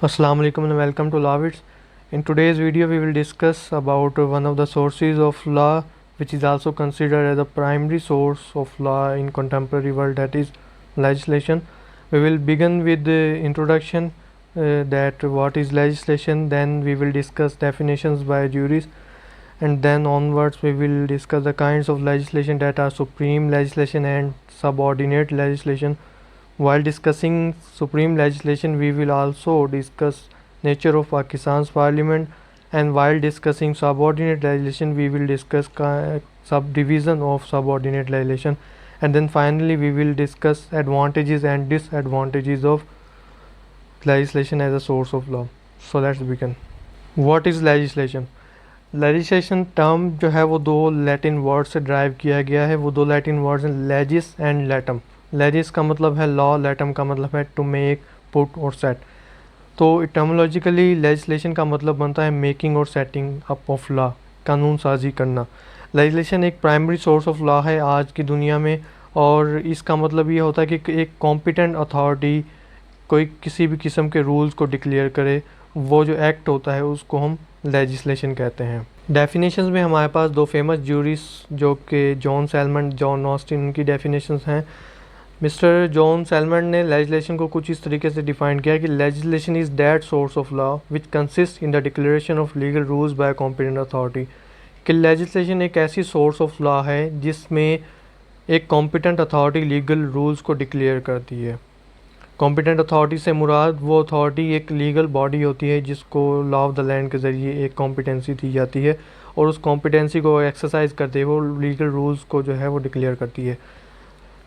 Assalamu alaikum and welcome to Lawits. In today's video we will discuss about one of the sources of law which is also considered as a primary source of law in contemporary world, that is legislation. We will begin with the introduction, that what is legislation, then we will discuss definitions by jurists, and then onwards we will discuss the kinds of legislation that are supreme legislation and subordinate legislation. While discussing supreme legislation, we will also discuss nature of Pakistan's parliament, and while discussing subordinate legislation, we will discuss subdivision of subordinate legislation, and then finally we will discuss advantages and disadvantages of legislation as a source of law. So let's begin. What is legislation? Legislation term जो है वो दो Latin word से drive किया गया है। वो दो लैटिन वर्ड्स हैं लेजिस एंड लैटम। लेजिस का मतलब है लॉ, लैटम का मतलब है टू मेक, पुट और सेट। तो टर्मोलॉजिकली लेजिस्लेशन का मतलब बनता है मेकिंग और सेटिंग अप ऑफ लॉ, कानून साजी करना। लेजिस्लेशन एक प्राइमरी सोर्स ऑफ लॉ है आज की दुनिया में, और इसका मतलब ये होता है कि एक कॉम्पिटेंट अथॉरिटी कोई किसी भी किस्म के रूल्स को डिक्लेयर करे, वो जो एक्ट होता है उसको हम लेजिस्लेशन कहते हैं। डेफिनेशंस में हमारे पास दो फेमस जूरिस्ट जो कि जॉन सैलमन, जॉन ऑस्टिन, उनकी डेफिनेशंस हैं। मिस्टर जॉन सैलमन ने लेजिस्लेशन को कुछ इस तरीके से डिफाइन किया कि legislation is that source of law which consist in the declaration of legal rules bye competent authority. कि लेजिस्लेशन एक ऐसी सोर्स ऑफ लॉ है जिसमें एक कॉम्पिटेंट अथॉरिटी लीगल रूल्स को डिक्लेयर करती है। कॉम्पिटेंट अथॉरिटी से मुराद वो अथॉरिटी एक लीगल बॉडी होती है जिसको लॉ ऑफ द लैंड के ज़रिए एक कॉम्पिटेंसी दी जाती है, और उस कॉम्पिटेंसी को एक्सरसाइज करते हुए वो लीगल रूल्स को जो है वो डिक्लेयर करती है।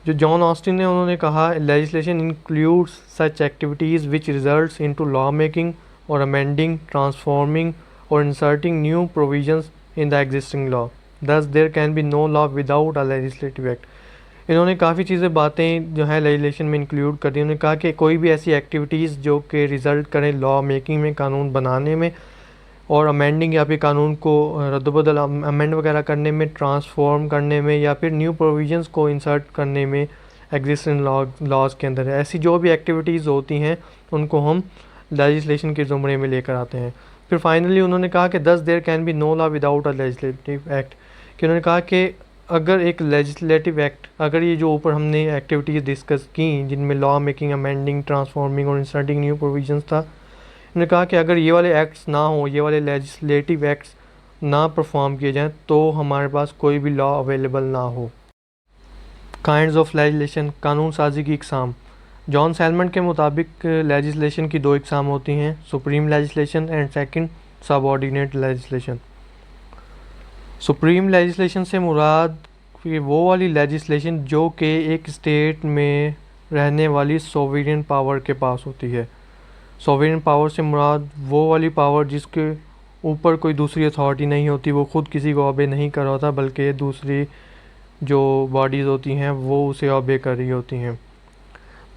जो जॉन ऑस्टिन ने उन्होंने कहा legislation includes such activities which results into law making और अमेंडिंग, ट्रांसफॉर्मिंग और inserting new provisions in the existing law, thus there can be no law without a legislative act. इन्होंने काफ़ी चीज़ें बातें जो है लेजिस्लेशन में इंक्लूड कर दी। उन्होंने कहा कि कोई भी ऐसी एक्टिविटीज़ जो कि रिज़ल्ट करें लॉ मेकिंग में, कानून बनाने में, और अमेंडिंग या फिर कानून को रद्दबदल अमेंड वगैरह करने में, ट्रांसफॉर्म करने में, या फिर न्यू प्रोविजंस को इंसर्ट करने में एग्जिस्टिंग लॉज के अंदर है, ऐसी जो भी एक्टिविटीज़ होती हैं उनको हम लेजिस्लेशन के ज़ुमरे में लेकर आते हैं। फिर फाइनली उन्होंने कहा कि thus there can be no law without a legislative act. कि उन्होंने कहा कि अगर एक लेजिस्लेटिव एक्ट, अगर ये जो ऊपर हमने एक्टिविटीज़ डिस्कस की जिनमें लॉ मेकिंग, अमेंडिंग, ट्रांसफॉर्मिंग और इंसर्टिंग न्यू प्रोविजंस था, उन्होंने कहा कि अगर ये वाले एक्ट्स ना हो, ये वाले लेजिस्लेटिव एक्ट्स ना परफॉर्म किए जाएं, तो हमारे पास कोई भी लॉ अवेलेबल ना हो। काइंड्स ऑफ लेजिस्लेशन, कानून साजी की इकसाम। जॉन सैलमन के मुताबिक लेजिस्लेशन की दो इकसाम होती हैं, supreme legislation and second subordinate legislation. Supreme legislation से मुराद वो वाली लेजिस्लेशन जो कि एक स्टेट में रहने वाली सोवरेन पावर के पास होती है। सोवरेन पावर से मुराद वो वाली पावर जिसके ऊपर कोई दूसरी अथॉरिटी नहीं होती, वो ख़ुद किसी को ऑबे नहीं कर रहा होता, बल्कि दूसरी जो बॉडीज़ होती हैं वो उसे ऑबे कर रही होती हैं।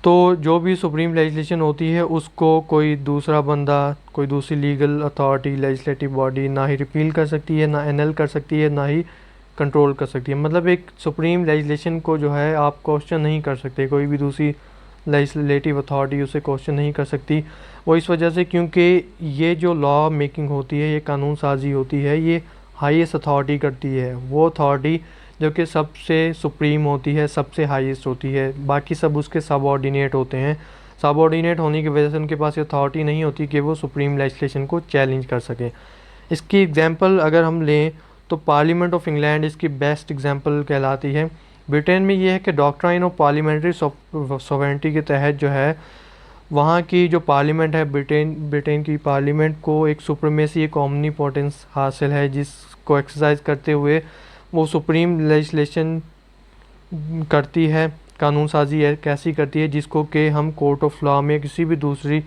तो जो भी सुप्रीम लेजिस्लेशन होती है उसको कोई दूसरा बंदा, कोई दूसरी लीगल अथॉरिटी, लेजिस्लेटिव बॉडी ना ही रिपील कर सकती है, ना एनल कर सकती है, ना ही कंट्रोल कर सकती है। मतलब एक सुप्रीम लेजिस्लेशन को जो है आप क्वेश्चन नहीं कर सकते, कोई भी दूसरी लेजिस्लेटिव अथॉरिटी उसे क्वेश्चन नहीं कर सकती। वो इस वजह से क्योंकि ये जो लॉ मेकिंग होती है, ये कानून साजी होती है, ये हाईएस्ट अथॉरिटी करती है। वो अथॉरिटी जो कि सबसे सुप्रीम होती है, सबसे हाईएस्ट होती है, बाकी सब उसके सबऑर्डिनेट होते हैं। सबऑर्डिनेट होने की वजह से उनके पास ये अथॉरिटी नहीं होती कि वो सुप्रीम लेजिस्लेशन को चैलेंज कर सकें। इसकी एग्जांपल अगर हम लें तो पार्लियामेंट ऑफ इंग्लैंड इसकी बेस्ट एग्जांपल कहलाती है। ब्रिटेन में ये है कि डॉक्ट्राइन ऑफ पार्लियामेंट्री सॉवरेनिटी के तहत जो है वहाँ की जो पार्लियामेंट है, ब्रिटेन की पार्लियामेंट को एक सुप्रीमेसी, एक ओमनीपोटेंस हासिल है, जिसको एक्सरसाइज करते हुए वो सुप्रीम लेजिस्लेशन करती है, कानून साजी है कैसी करती है, जिसको कि हम कोर्ट ऑफ लॉ में किसी भी दूसरी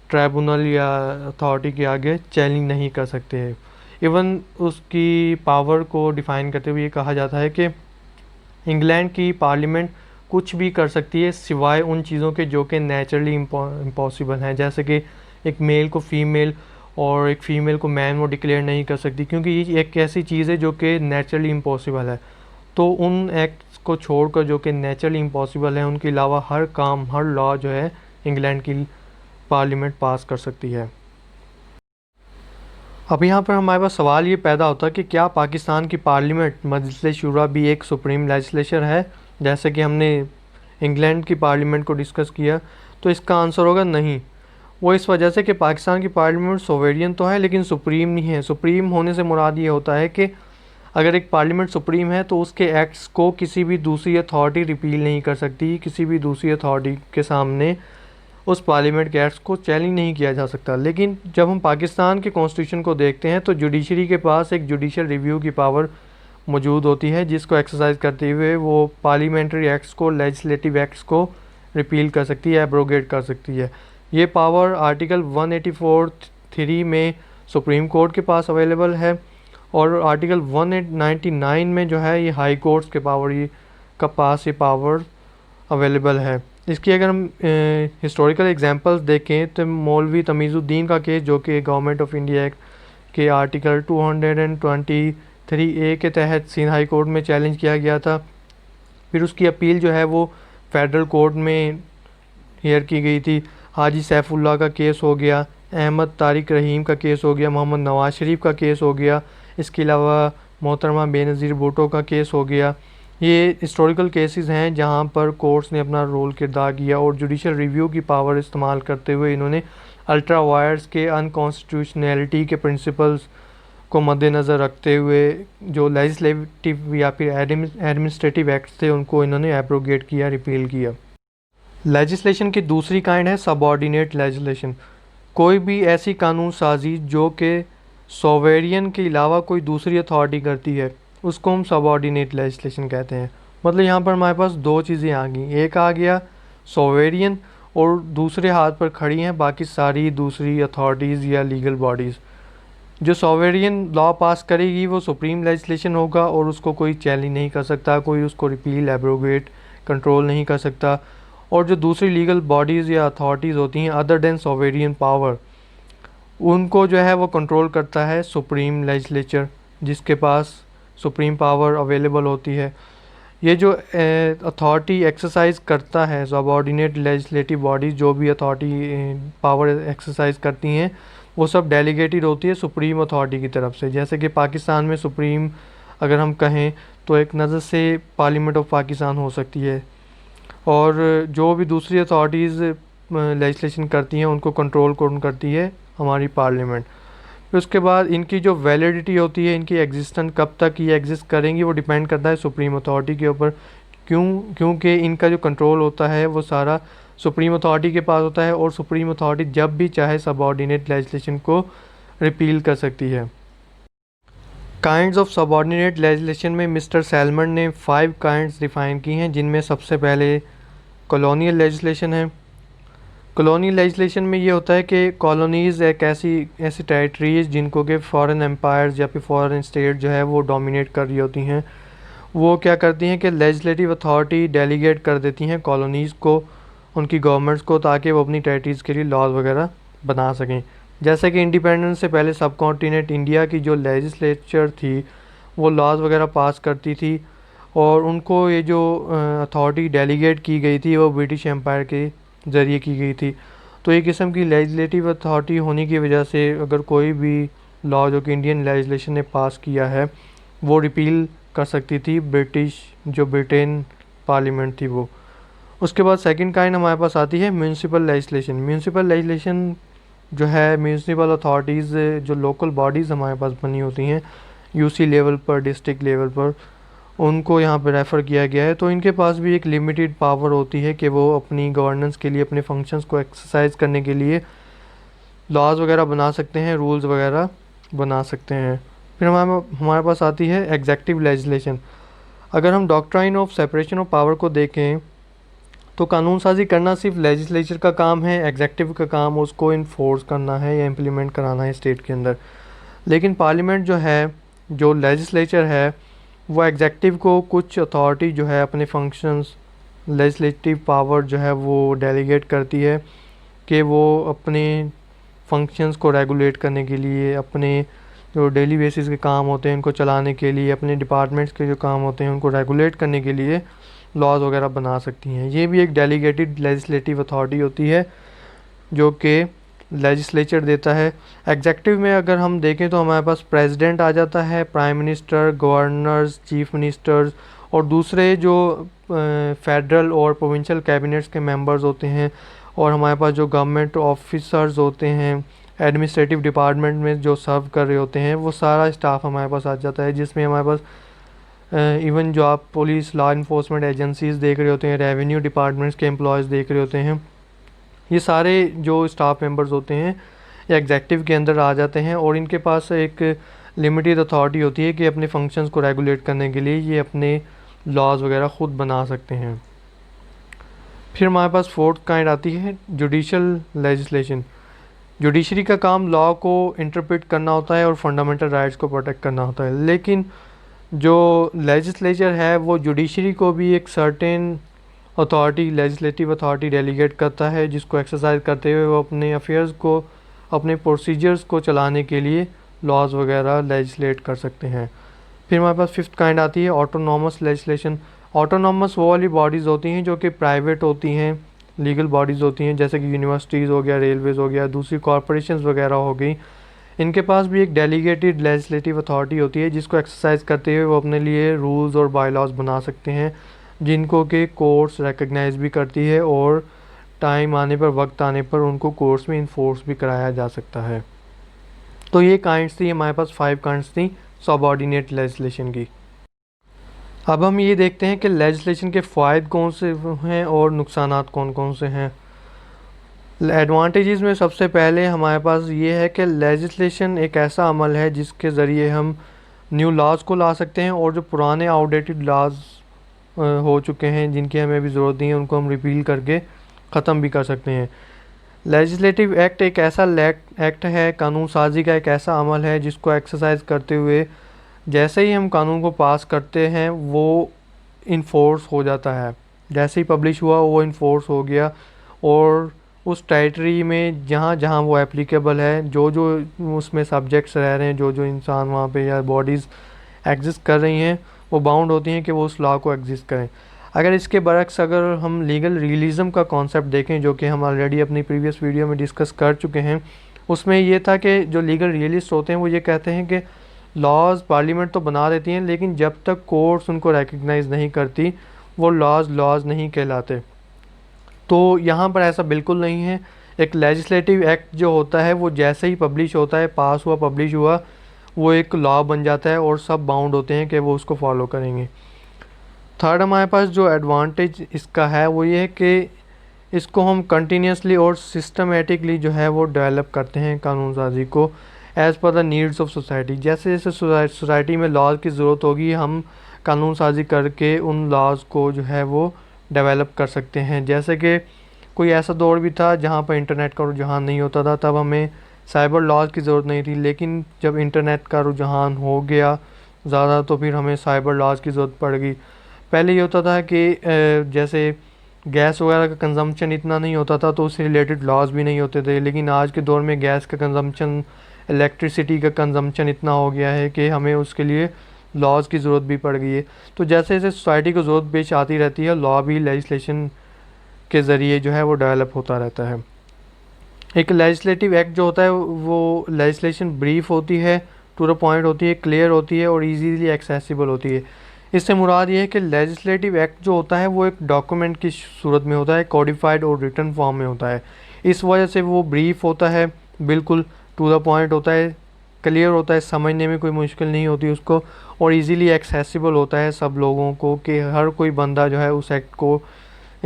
ट्राइब्यूनल या अथॉरिटी के आगे चैलेंज नहीं कर सकते हैं। इवन उसकी पावर को डिफ़ाइन करते हुए ये कहा जाता है कि इंग्लैंड की पार्लियामेंट कुछ भी कर सकती है सिवाय उन चीज़ों के जो कि नेचुरली इम्पॉसिबल हैं, जैसे कि एक मेल को फीमेल और एक फ़ीमेल को मैन वो डिक्लेयर नहीं कर सकती, क्योंकि ये एक ऐसी चीज़ है जो कि नेचुरली इम्पॉसिबल है। तो उन एक्ट्स को छोड़कर जो कि नेचुरली इम्पॉसिबल है, उनके अलावा हर काम, हर लॉ जो है इंग्लैंड की पार्लियामेंट पास कर सकती है। अब यहाँ पर हमारे पास सवाल ये पैदा होता है कि क्या पाकिस्तान की पार्लियामेंट मजलिस शुरा भी एक सुप्रीम लेजिस्लेचर है, जैसे कि हमने इंग्लैंड की पार्लियामेंट को डिस्कस किया। तो इसका आंसर होगा नहीं। वो इस वजह से कि पाकिस्तान की पार्लियामेंट सोवेरियन तो है लेकिन सुप्रीम नहीं है। सुप्रीम होने से मुराद ये होता है कि अगर एक पार्लियामेंट सुप्रीम है तो उसके एक्ट्स को किसी भी दूसरी अथॉरिटी रिपील नहीं कर सकती, किसी भी दूसरी अथॉरिटी के सामने उस पार्लियामेंट के एक्ट्स को चैलेंज नहीं किया जा सकता। लेकिन जब हम पाकिस्तान के कॉन्स्टिट्यूशन को देखते हैं तो जुडिशरी के पास एक जुडिशल रिव्यू की पावर मौजूद होती है, जिसको एक्सरसाइज करते हुए वो पार्लियामेंट्री एक्ट्स को, लेजिस्लेटिव एक्ट्स को रिपील कर सकती है, एब्रोगेट कर सकती है। ये पावर आर्टिकल 184(3) में सुप्रीम कोर्ट के पास अवेलेबल है और आर्टिकल 199 में जो है ये हाई कोर्ट्स के पास ये पावर अवेलेबल है। इसकी अगर हम हिस्टोरिकल एग्जांपल्स देखें तो मौलवी तमीज़ुद्दीन का केस, जो कि गवर्नमेंट ऑफ इंडिया एक्ट के आर्टिकल 223A के तहत सिंध हाई कोर्ट में चैलेंज किया गया था। फिर उसकी अपील जो है वो फेडरल कोर्ट में हियर की गई थी। हाजी सैफुल्लाह का केस हो गया, अहमद तारिक रहीम का केस हो गया, मोहम्मद नवाज शरीफ का केस हो गया, इसके अलावा मोहतरमा बेनज़ीर भुट्टो का केस हो गया। ये हिस्टोरिकल केसेस हैं जहां पर कोर्ट्स ने अपना रोल किरदार किया और जुडिशल रिव्यू की पावर इस्तेमाल करते हुए इन्होंने अल्ट्रा वायर्स के अनकॉन्स्टिट्यूशनैलिटी के प्रिंसिपल्स को मद्देनज़र रखते हुए जो लेजिस्लेटिव या फिर एडमिनिस्ट्रेटिव एक्ट्स थे उनको इन्होंने एब्रोगेट किया, रिपील किया। लेजिस्लेशन की दूसरी काइंड है सबऑर्डिनेट लेजिस्लेशन। कोई भी ऐसी कानून साजी जो कि सोवेरियन के अलावा कोई दूसरी अथॉरिटी करती है उसको हम सबऑर्डिनेट लेजिस्लेशन कहते हैं। मतलब यहाँ पर हमारे पास दो चीज़ें आ गई, एक आ गया सोवेरियन और दूसरे हाथ पर खड़ी हैं बाकी सारी दूसरी अथॉरिटीज़ या लीगल बॉडीज़। जो सोवेरियन लॉ पास करेगी वो सुप्रीम लेजिस्लेशन होगा और उसको कोई चैलेंज नहीं कर सकता, कोई उसको रिपील, एब्रोगेट, कंट्रोल नहीं कर सकता। और जो दूसरी लीगल बॉडीज़ या अथॉरिटीज़ होती हैं अदर देन सोवेरियन पावर, उनको जो है वो कंट्रोल करता है सुप्रीम लेजिस्लेचर, जिसके पास सुप्रीम पावर अवेलेबल होती है। ये जो अथॉरिटी एक्सरसाइज करता है, सबऑर्डिनेट लेजिस्लेटिव बॉडीज़ जो भी अथॉरिटी पावर एक्सरसाइज करती हैं वो सब डेलीगेटेड होती है सुप्रीम अथॉरिटी की तरफ से। जैसे कि पाकिस्तान में सुप्रीम अगर हम कहें तो एक नज़र से पार्लियामेंट ऑफ पाकिस्तान हो सकती है और जो भी दूसरी अथॉरिटीज़ लेजिस्लेशन करती हैं उनको कंट्रोल कौन करती है, हमारी पार्लियामेंट। फिर उसके बाद इनकी जो वैलिडिटी होती है, इनकी एग्जिस्टेंस कब तक ये एग्जिस्ट करेंगी वो डिपेंड करता है सुप्रीम अथॉरिटी के ऊपर। क्योंकि इनका जो कंट्रोल होता है वो सारा सुप्रीम अथॉरिटी के पास होता है और सुप्रीम अथॉरिटी जब भी चाहे सबऑर्डिनेट लेजिस्लेशन को रिपील कर सकती है। काइंड्स ऑफ सबऑर्डिनेट लेजिस्लेशन में मिस्टर सैलमन ने 5 काइंड्स डिफ़ाइन की हैं, जिनमें सबसे पहले कॉलोनियल लेजिस्लेशन है। कॉलोनियल लेजिस्लेशन में ये होता है कि कॉलोनीज़ एक ऐसी टेरिटरीज़ जिनको कि फॉरेन एम्पायर्स या फिर फॉरेन स्टेट जो है वो डोमिनेट कर रही होती हैं, वो क्या करती हैं कि लेजिस्लेटिव अथॉरिटी डेलीगेट कर देती हैं कॉलोनीज़ को, उनकी गवर्नमेंट्स को, ताकि वो अपनी टेरिटरीज़ के लिए लॉज वगैरह बना सकें। जैसे कि इंडिपेंडेंस से पहले सब कॉन्टिनेंट इंडिया की जो लेजिस्लेचर थी वो लॉज वगैरह पास करती थी और उनको ये जो अथॉरिटी डेलीगेट की गई थी वो ब्रिटिश एम्पायर के ज़रिए की गई थी। तो एक किस्म की लेजिस्लेटिव अथॉरिटी होने की वजह से अगर कोई भी लॉ जो कि इंडियन लेजिस्लेशन ने पास किया है वो रिपील कर सकती थी ब्रिटेन पार्लियामेंट थी वो। उसके बाद सेकंड काइंड हमारे पास आती है म्यूनसिपल लेजिस्लेशन। म्यूनसिपल लेजिस्लेशन जो है म्यूनसिपल अथॉरिटीज़ जो लोकल बॉडीज़ हमारे पास बनी होती हैं यूसी लेवल पर, डिस्ट्रिक्ट लेवल पर, उनको यहाँ पे रेफ़र किया गया है। तो इनके पास भी एक लिमिटेड पावर होती है कि वो अपनी गवर्नेंस के लिए, अपने फंक्शंस को एक्सरसाइज करने के लिए लॉज वगैरह बना सकते हैं, रूल्स वगैरह बना सकते हैं। फिर हमारे पास आती है एग्जेक्टिव लेजिस्लेशन। अगर हम doctrine of separation of power को देखें तो कानून साजी करना सिर्फ लेजिस्लेचर का काम है, एग्जेक्टिव का काम उसको इन्फोर्स करना है या इम्प्लीमेंट कराना है स्टेट के अंदर। लेकिन पार्लियामेंट जो है, जो लेजिस्लेचर है, वो एग्जेक्टिव को कुछ अथॉरिटी जो है अपने फंक्शंस, लेजिस्लेटिव पावर जो है वो डेलीगेट करती है कि वो अपने फंक्शंस को रेगुलेट करने के लिए, अपने जो डेली बेसिस के काम होते हैं उनको चलाने के लिए, अपने डिपार्टमेंट्स के जो काम होते हैं उनको रेगुलेट करने के लिए लॉज वगैरह बना सकती हैं। ये भी एक डेलीगेटेड लेजिस्लेटिव अथॉरिटी होती है जो कि लेजिस्लेचर देता है। एग्जेक्टिव में अगर हम देखें तो हमारे पास प्रेसिडेंट आ जाता है, prime minister, governors, chief ministers और दूसरे जो फेडरल और प्रोविंशियल कैबिनेट्स के मेंबर्स होते हैं, और हमारे पास जो गवर्नमेंट ऑफिसर्स होते हैं एडमिनिस्ट्रेटिव डिपार्टमेंट में जो सर्व कर रहे होते हैं, वो सारा स्टाफ हमारे पास आ जाता है, जिसमें हमारे पास इवन जो आप पुलिस, लॉ इन्फोर्समेंट एजेंसीज देख रहे होते हैं, रेवेन्यू डिपार्टमेंट्स के एम्प्लॉयज़ देख रहे होते हैं, ये सारे जो स्टाफ मेंबर्स होते हैं ये एग्जेक्टिव के अंदर आ जाते हैं, और इनके पास एक लिमिटेड अथॉरिटी होती है कि अपने फंक्शंस को रेगुलेट करने के लिए ये अपने लॉज वगैरह ख़ुद बना सकते हैं। फिर हमारे पास फोर्थ काइंड आती है जुडिशल लेजिस्लेशन। जुडिशरी का काम लॉ को इंटरप्रेट करना होता है और फंडामेंटल राइट्स को प्रोटेक्ट करना होता है, लेकिन जो लेजिस्लेचर है वो जुडिशरी को भी एक certain authority, legislative authority delegate करता है, जिसको एक्सरसाइज करते हुए वो अपने अफेयर्स को, अपने प्रोसीजर्स को चलाने के लिए लॉज वगैरह लेजिस्लेट कर सकते हैं। फिर हमारे पास फिफ्थ काइंड आती है ऑटोनॉमस लेजिस्लेशन। ऑटोनॉमस वो वाली बॉडीज़ होती हैं जो कि प्राइवेट होती हैं, लीगल बॉडीज़ होती हैं, जैसे कि यूनिवर्सिटीज़ हो गया, रेलवेज़ हो गया, दूसरी कॉरपोरेशंस वगैरह हो गई। इनके पास भी एक डेलीगेटेड लेजिस्लेटिव अथॉरिटी होती है, जिसको एक्सरसाइज करते हुए वो अपने लिए रूल्स और बायलॉज बना सकते हैं, जिनको कि कोर्ट्स रिकग्नाइज भी करती है, और टाइम आने पर, वक्त आने पर उनको कोर्ट्स में इन्फोर्स भी कराया जा सकता है। तो ये काइंड्स थी हमारे पास, 5 काइंड्स थी सबऑर्डिनेट लेजिस्लेशन की। अब हम ये देखते हैं कि लेजिस्लेशन के फ़ायदे कौन से हैं और नुकसानात कौन कौन से हैं। एडवांटेजेस में सबसे पहले हमारे पास ये है कि लेजिस्लेशन एक ऐसा अमल है जिसके ज़रिए हम न्यू लॉज को ला सकते हैं, और जो पुराने आउटडेटेड लॉज हो चुके हैं जिनकी हमें अभी ज़रूरत नहीं है, उनको हम रिपील करके ख़त्म भी कर सकते हैं। लेजिस्लेटिव एक्ट एक ऐसा एक्ट है, कानून साजी का एक ऐसा अमल है जिसको एक्सरसाइज करते हुए जैसे ही हम कानून को पास करते हैं वो इन्फोर्स हो जाता है। जैसे ही पब्लिश हुआ वो इन्फोर्स हो गया, और उस टेरिटरी में जहाँ जहाँ वो एप्लीकेबल है, जो जो उसमें सब्जेक्ट्स रह रहे हैं, जो जो इंसान वहाँ पे या बॉडीज़ एग्जिस्ट कर रही हैं, वो बाउंड होती हैं कि वो उस लॉ को एग्जिस्ट करें। अगर इसके बरक्स अगर हम लीगल रियलिज़म का कॉन्सेप्ट देखें, जो कि हम ऑलरेडी अपनी प्रीवियस वीडियो में डिस्कस कर चुके हैं, उसमें ये था कि जो लीगल रियलिस्ट होते हैं वो ये कहते हैं कि लॉज पार्लियामेंट तो बना देती हैं, लेकिन जब तक कोर्ट्स उनको रिकग्नाइज़ नहीं करती वो लॉज नहीं कहलाते। तो यहाँ पर ऐसा बिल्कुल नहीं है। एक लेजिस्लेटिव एक्ट जो होता है वो जैसे ही पब्लिश होता है, पास हुआ, पब्लिश हुआ, वो एक लॉ बन जाता है, और सब बाउंड होते हैं कि वो उसको फॉलो करेंगे। थर्ड हमारे पास जो एडवांटेज इसका है वो ये है कि इसको हम कंटिन्यूसली और सिस्टमेटिकली जो है वो डेवलप करते हैं कानून साजी को, as per the needs of society. जैसे जैसे सोसाइटी में लॉज की ज़रूरत होगी, हम कानून साजी करके उन लॉज को जो है वो डेवलप कर सकते हैं। जैसे कि कोई ऐसा दौर भी था जहाँ पर इंटरनेट का रुझान नहीं होता था, तब हमें साइबर लॉज की ज़रूरत नहीं थी, लेकिन जब इंटरनेट का रुझान हो गया ज़्यादा तो फिर हमें साइबर लॉज की ज़रूरत पड़ गई। पहले ये होता था कि जैसे गैस वगैरह का कंजम्पशन इतना नहीं होता था, तो उससे रिलेटेड लॉज भी नहीं होते थे, लेकिन आज के दौर में गैस का कंजम्पशन, इलेक्ट्रिसिटी का कंजम्पशन इतना हो गया है कि हमें उसके लिए लॉज की ज़रूरत भी पड़ गई है। तो जैसे जैसे सोसाइटी को ज़रूरत पेश आती रहती है, लॉ भी लेजिस्लेशन के ज़रिए जो है वो डेवलप होता रहता है। एक लेजिस्लेटिव एक्ट जो होता है वो लेजिस्लेशन ब्रीफ होती है, टू द पॉइंट होती है, क्लियर होती है और इजीली एक्सेसिबल होती है। इससे मुराद ये है कि लेजिस्लेटिव एक्ट जो होता है वो एक डॉक्यूमेंट की सूरत में होता है, कोडिफाइड और रिटन फॉर्म में होता है। इस वजह से वो ब्रीफ होता है, बिल्कुल टू द पॉइंट होता है, क्लियर होता है, समझने में कोई मुश्किल नहीं होती उसको, और इजीली एक्सेसिबल होता है सब लोगों को, कि हर कोई बंदा जो है उस एक्ट को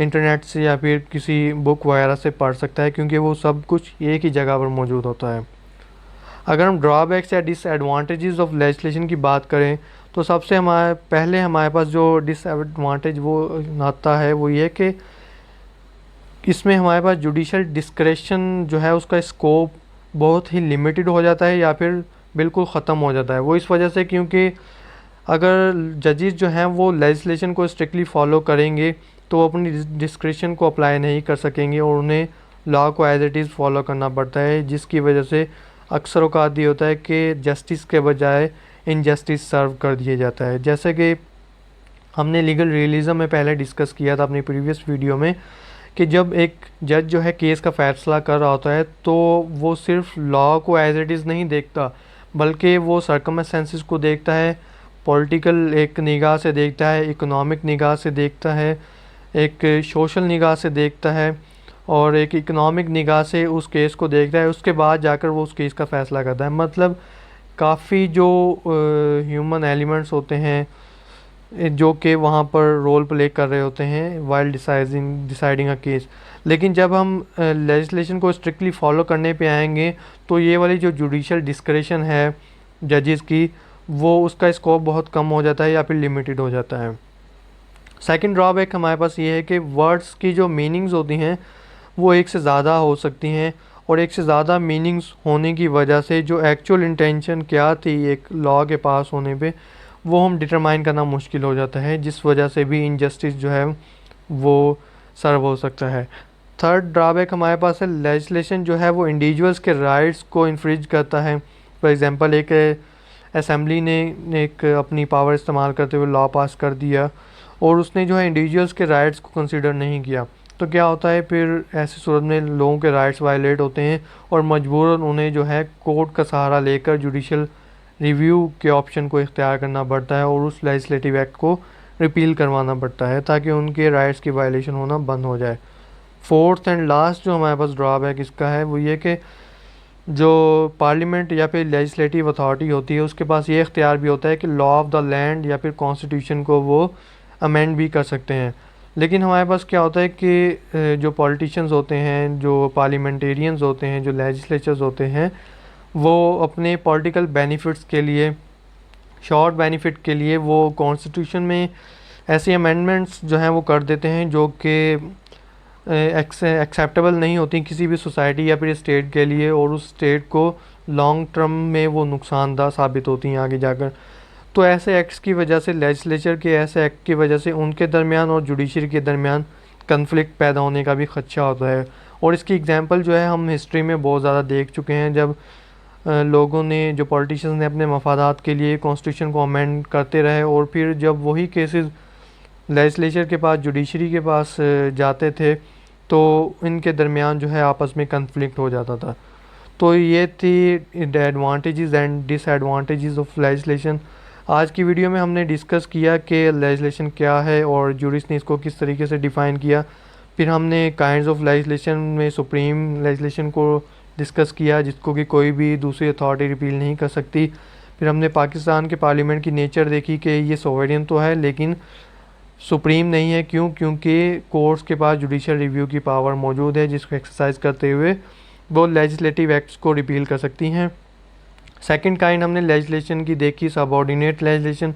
इंटरनेट से या फिर किसी बुक वगैरह से पढ़ सकता है, क्योंकि वो सब कुछ एक ही जगह पर मौजूद होता है। अगर हम ड्रॉबैक्स या डिसएडवांटेजेस ऑफ लेजिस्लेशन की बात करें, तो सबसे हमारे पास जो डिसएडवांटेज वो आता है वो ये कि इसमें हमारे पास जुडिशल डिस्क्रेशन जो है उसका स्कोप बहुत ही लिमिटेड हो जाता है, या फिर बिल्कुल ख़त्म हो जाता है। वो इस वजह से क्योंकि अगर जजेस जो हैं वो लेजिस्लेशन को स्ट्रिक्टली फॉलो करेंगे तो वो अपनी डिस्क्रिशन को अप्लाई नहीं कर सकेंगे, और उन्हें लॉ को एज इट इज़ फॉलो करना पड़ता है, जिसकी वजह से अक्सर औक़ात ये होता है कि जस्टिस के बजाय इनजस्टिस सर्व कर दिया जाता है। जैसे कि हमने लीगल रियलिज़म में पहले डिस्कस किया था अपनी प्रीवियस वीडियो में, कि जब एक जज जो है केस का फैसला कर रहा होता है तो वो सिर्फ लॉ को एज इट इज़ नहीं देखता, बल्कि वो सर्कमस्टेंसेस को देखता है, पॉलिटिकल एक निगाह से देखता है, इकोनॉमिक निगाह से देखता है, एक सोशल निगाह से देखता है और एक इकोनॉमिक निगाह से उस केस को देखता है। उसके बाद जाकर वो उस केस का फ़ैसला करता है। मतलब काफ़ी जो ह्यूमन एलिमेंट्स होते हैं जो कि वहाँ पर रोल प्ले कर रहे होते हैं वाइल डिसाइडिंग अ केस। लेकिन जब हम लेजिस्लेशन को स्ट्रिक्टली फॉलो करने पे आएंगे तो ये वाली जो जुडिशल डिस्क्रेशन है जजेस की, वो उसका स्कोप बहुत कम हो जाता है या फिर लिमिटेड हो जाता है। सेकंड ड्रॉबैक हमारे पास ये है कि वर्ड्स की जो मीनिंग्स होती हैं वो एक से ज़्यादा हो सकती हैं, और एक से ज़्यादा मीनिंग्स होने की वजह से जो एक्चुअल इंटेंशन क्या थी एक लॉ के पास होने पे, वो हम डिटरमाइन करना मुश्किल हो जाता है, जिस वजह से भी इनजस्टिस जो है वो सर्व हो सकता है। थर्ड ड्रॉबैक हमारे पास है लेजिस्लेशन जो है वो इंडिविजुअल्स के राइट्स को इन्फ्रिज करता है। फॉर एग्जांपल एक असेंबली ने एक अपनी पावर इस्तेमाल करते हुए लॉ पास कर दिया और उसने जो है इंडिविजुअल्स के राइट्स को कंसिडर नहीं किया, तो क्या होता है फिर ऐसी सूरत में लोगों के राइट्स वायलेट होते हैं और मजबूरन उन्हें जो है कोर्ट का सहारा लेकर जुडिशल रिव्यू के ऑप्शन को इख्तियार करना पड़ता है और उस लेजिस्लेटिव एक्ट को रिपील करवाना पड़ता है ताकि उनके राइट्स की वायलेशन होना बंद हो जाए। फोर्थ एंड लास्ट जो हमारे पास ड्रॉबैक इसका है वो ये कि जो पार्लियामेंट या फिर लेजिस्लेटिव अथॉरिटी होती है उसके पास ये इख्तियार भी होता है कि लॉ ऑफ द लैंड या फिर कॉन्स्टिट्यूशन को वो अमेंड भी कर सकते हैं। लेकिन हमारे पास क्या होता है कि जो पॉलिटिशियंस होते हैं, जो पार्लियामेंटेरियंस होते हैं, जो लेजिस्लेचर्स होते हैं, वो अपने पॉलिटिकल बेनिफिट्स के लिए, शॉर्ट बेनिफिट के लिए वो कॉन्स्टिट्यूशन में ऐसी अमेंडमेंट्स जो हैं वो कर देते हैं जो कि एक्सेप्टेबल नहीं होती किसी भी सोसाइटी या फिर स्टेट के लिए, और उस स्टेट को लॉन्ग टर्म में वो नुकसानदा साबित होती हैं आगे जाकर। तो ऐसे एक्ट्स की वजह से, लेजिस्लेचर के ऐसे एक्ट की वजह से उनके दरमियान और जुडिशरी के दरमियान कन्फ्लिक्ट पैदा होने का भी खदशा होता है। और इसकी एग्जांपल जो है हम हिस्ट्री में बहुत ज़्यादा देख चुके हैं, जब लोगों ने, जो पॉलिटिशियंस ने अपने मफादात के लिए कॉन्स्टिट्यूशन को अमेंड करते रहे और फिर जब वही केसेस लेजिस्लेचर के पास, जुडिशरी के पास जाते थे तो इनके दरमियान जो है आपस में कन्फ्लिक्ट हो जाता था। तो ये थी advantages and disadvantages of legislation. आज की वीडियो में हमने डिस्कस किया कि लेजिस्लेशन क्या है और जूरिस्ट ने इसको किस तरीके से डिफ़ाइन किया। फिर हमने काइंड्स ऑफ लेजिस्लेशन में सुप्रीम लेजिस्लेशन को डिस्कस किया जिसको कि कोई भी दूसरी अथॉरिटी रिपील नहीं कर सकती। फिर हमने पाकिस्तान के पार्लियामेंट की नेचर देखी कि ये सोवरेन तो है लेकिन सुप्रीम नहीं है। क्यों? क्योंकि कोर्ट्स के पास जुडिशल रिव्यू की पावर मौजूद है जिसको एक्सरसाइज करते हुए वो लेजिस्लेटिव एक्ट्स को रिपील कर सकती हैं। सेकंड काइंड हमने लेजिस्लेशन की देखी सबऑर्डिनेट लेजिस्लेशन,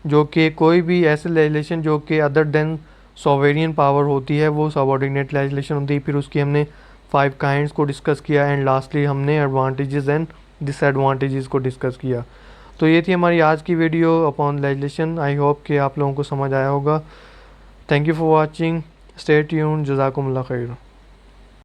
जो कि कोई भी ऐसे लेजिस्लेशन जो कि अदर देन सोवेरियन पावर होती है वो सबऑर्डिनेट लेजिस्लेशन होती है। फिर उसकी हमने 5 काइंड्स को डिस्कस किया एंड लास्टली हमने एडवांटेजेस एंड डिसएडवांटेजेस को डिस्कस किया। तो ये थी हमारी आज की video upon legislation. I hope कि आप लोगों को समझ आया होगा। Thank you for watching, stay tuned, जज़ाकुमुल्लाह खैर।